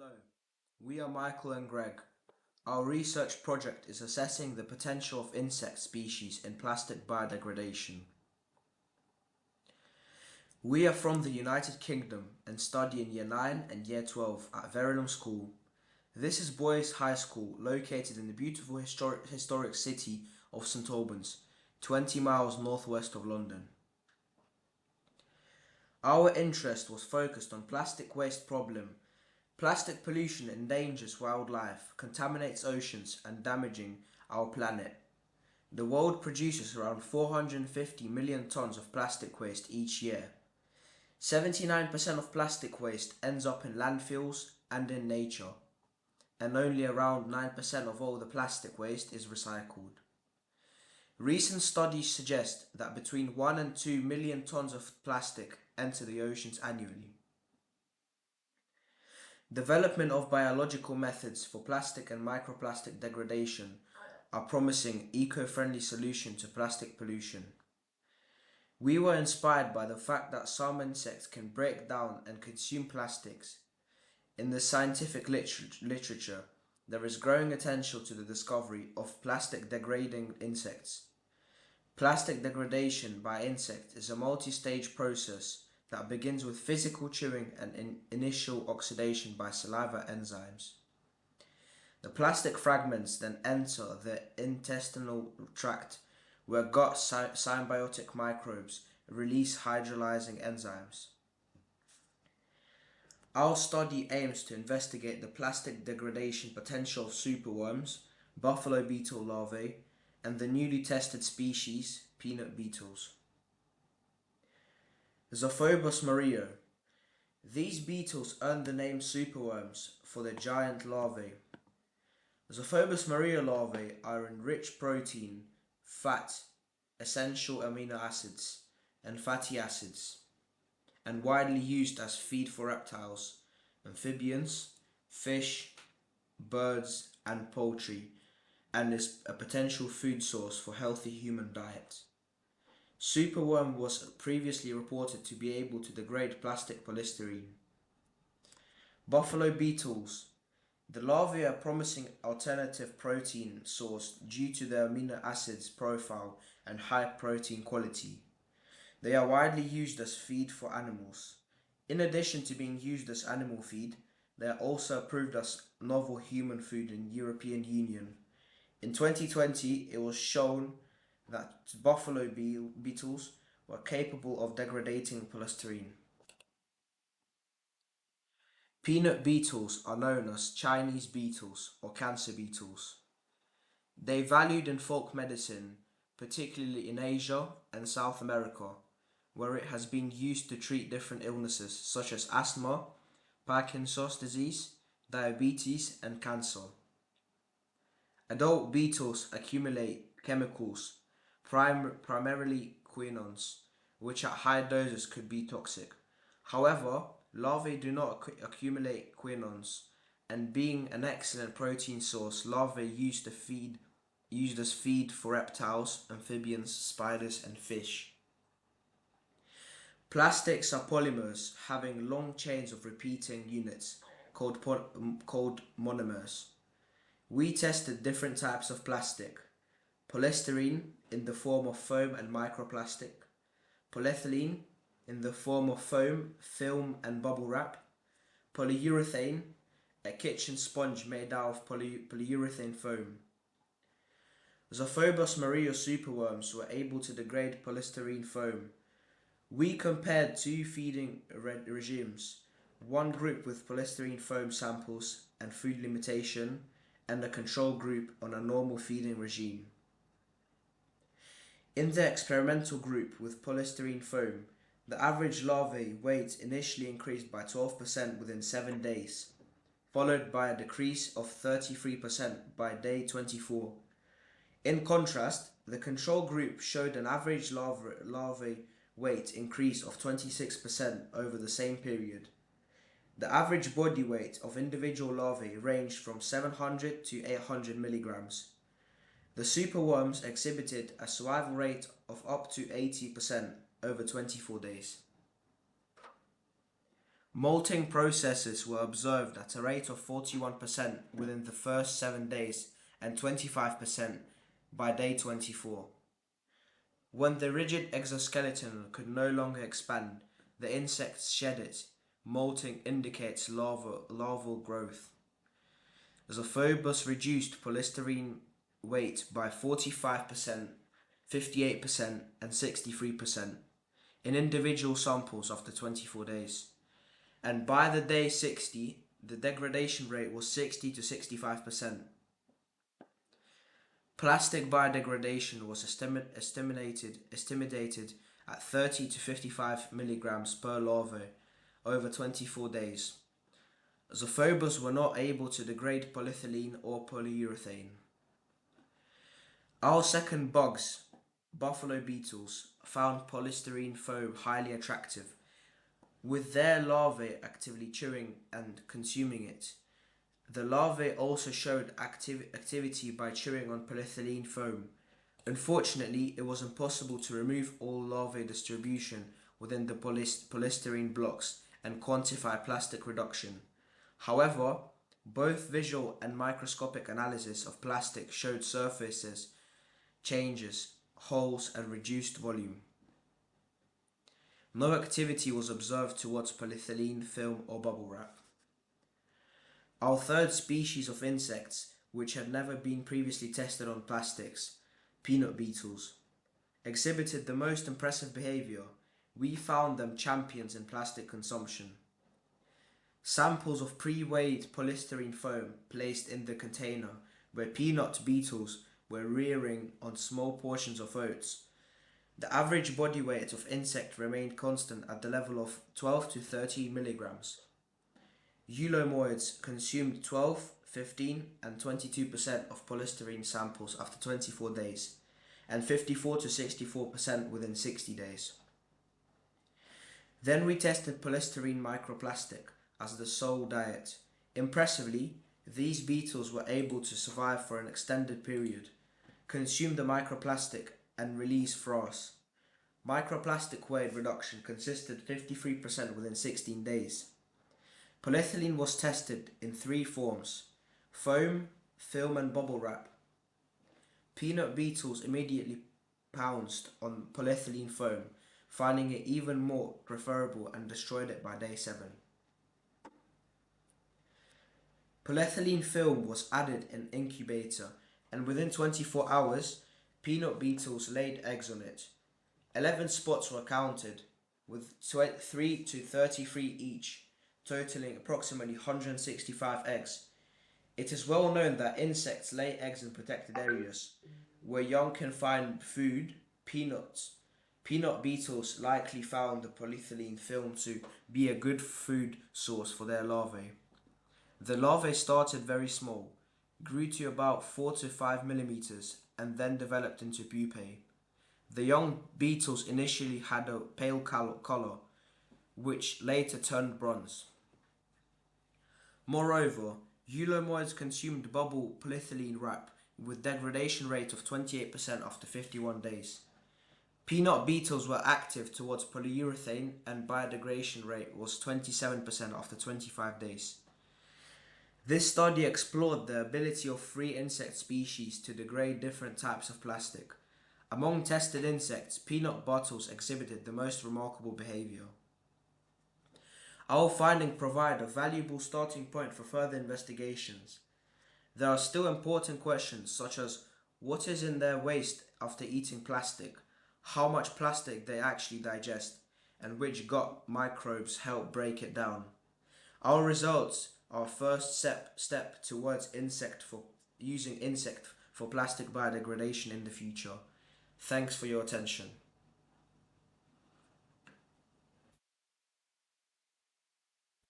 Hello, we are Michael and Greg. Our research project is assessing the potential of insect species in plastic biodegradation. We are from the United Kingdom and study in Year 9 and Year 12 at Verulam School. This is Boys High School located in the beautiful historic city of St Albans, 20 miles northwest of London. Our interest was focused on plastic waste problem. Plastic pollution endangers wildlife, contaminates oceans and damaging our planet. The world produces around 450 million tons of plastic waste each year. 79% of plastic waste ends up in landfills and in nature, and only around 9% of all the plastic waste is recycled. Recent studies suggest that between 1 and 2 million tons of plastic enter the oceans annually. Development of biological methods for plastic and microplastic degradation are promising eco-friendly solution to plastic pollution. We were inspired by the fact that some insects can break down and consume plastics. In the scientific literature, there is growing attention to the discovery of plastic degrading insects. Plastic degradation by insects is a multi-stage process that begins with physical chewing and initial oxidation by saliva enzymes. The plastic fragments then enter the intestinal tract, where gut symbiotic microbes release hydrolyzing enzymes. Our study aims to investigate the plastic degradation potential of superworms, buffalo beetle larvae, and the newly tested species, peanut beetles. Zophobos mario. These beetles earned the name superworms for their giant larvae. Zophobos mario larvae are enriched protein, fat, essential amino acids, and fatty acids, and widely used as feed for reptiles, amphibians, fish, birds, and poultry, and is a potential food source for healthy human diet. Superworm was previously reported to be able to degrade plastic polystyrene. Buffalo beetles. The larvae are a promising alternative protein source due to their amino acids profile and high protein quality. They are widely used as feed for animals. In addition to being used as animal feed, they are also approved as novel human food in the European Union. In 2020, it was shown that buffalo beetles were capable of degrading polystyrene. Peanut beetles are known as Chinese beetles or cancer beetles. They are valued in folk medicine, particularly in Asia and South America, where it has been used to treat different illnesses such as asthma, Parkinson's disease, diabetes, and cancer. Adult beetles accumulate chemicals, primarily quinones, which at high doses could be toxic. However, larvae do not accumulate quinones, and being an excellent protein source, larvae used as feed for reptiles, amphibians, spiders, and fish. Plastics are polymers having long chains of repeating units called monomers. We tested different types of plastic: polystyrene in the form of foam and microplastic, polyethylene in the form of foam, film, and bubble wrap, polyurethane, a kitchen sponge made out of polyurethane foam. Zophobos mario superworms were able to degrade polystyrene foam. We compared two feeding regimes, one group with polystyrene foam samples and food limitation, and a control group on a normal feeding regime. In the experimental group with polystyrene foam, the average larvae weight initially increased by 12% within 7 days, followed by a decrease of 33% by day 24. In contrast, the control group showed an average larvae weight increase of 26% over the same period. The average body weight of individual larvae ranged from 700 to 800 milligrams. The superworms exhibited a survival rate of up to 80% over 24 days. Molting processes were observed at a rate of 41% within the first 7 days and 25% by day 24. When the rigid exoskeleton could no longer expand, the insects shed it. Molting indicates larval growth. Zophobus reduced polystyrene weight by 45%, 58%, and 63% in individual samples after 24 days. And by the day 60, the degradation rate was 60 to 65%. Plastic biodegradation was estimated at 30 to 55 milligrams per larva over 24 days. Zophobus were not able to degrade polyethylene or polyurethane. Our second bugs, buffalo beetles, found polystyrene foam highly attractive, with their larvae actively chewing and consuming it. The larvae also showed activity by chewing on polyethylene foam. Unfortunately, it was impossible to remove all larvae distribution within the polystyrene blocks and quantify plastic reduction. However, both visual and microscopic analysis of plastic showed surfaces changes, holes, and reduced volume. No activity was observed towards polyethylene film or bubble wrap. Our third species of insects, which had never been previously tested on plastics, peanut beetles, exhibited the most impressive behavior. We found them champions in plastic consumption. Samples of pre-weighed polystyrene foam placed in the container where peanut beetles were rearing on small portions of oats. The average body weight of insect remained constant at the level of 12 to 13 milligrams. Eulomoids consumed 12, 15, and 22% of polystyrene samples after 24 days, and 54 to 64% within 60 days. Then we tested polystyrene microplastic as the sole diet. Impressively, these beetles were able to survive for an extended period, consume the microplastic, and release frass. Microplastic weight reduction consisted 53% within 16 days. Polyethylene was tested in 3 forms: foam, film, and bubble wrap. Peanut beetles immediately pounced on polyethylene foam, finding it even more preferable, and destroyed it by day 7. Polyethylene film was added in incubator, and within 24 hours, peanut beetles laid eggs on it. 11 spots were counted, with 3 to 33 each, totaling approximately 165 eggs. It is well known that insects lay eggs in protected areas, where young can find food. Peanut beetles likely found the polyethylene film to be a good food source for their larvae. The larvae started very small, grew to about 4 to 5 millimeters, and then developed into pupae. The young beetles initially had a pale color, which later turned bronze. Moreover, eulomoids consumed bubble polyethylene wrap with degradation rate of 28% after 51 days. Peanut beetles were active towards polyurethane, and biodegradation rate was 27% after 25 days. This study explored the ability of 3 insect species to degrade different types of plastic. Among tested insects, peanut beetles exhibited the most remarkable behavior. Our findings provide a valuable starting point for further investigations. There are still important questions such as what is in their waste after eating plastic, how much plastic they actually digest, and which gut microbes help break it down. Our results are a first step towards using insect for plastic biodegradation in the future. Thanks for your attention.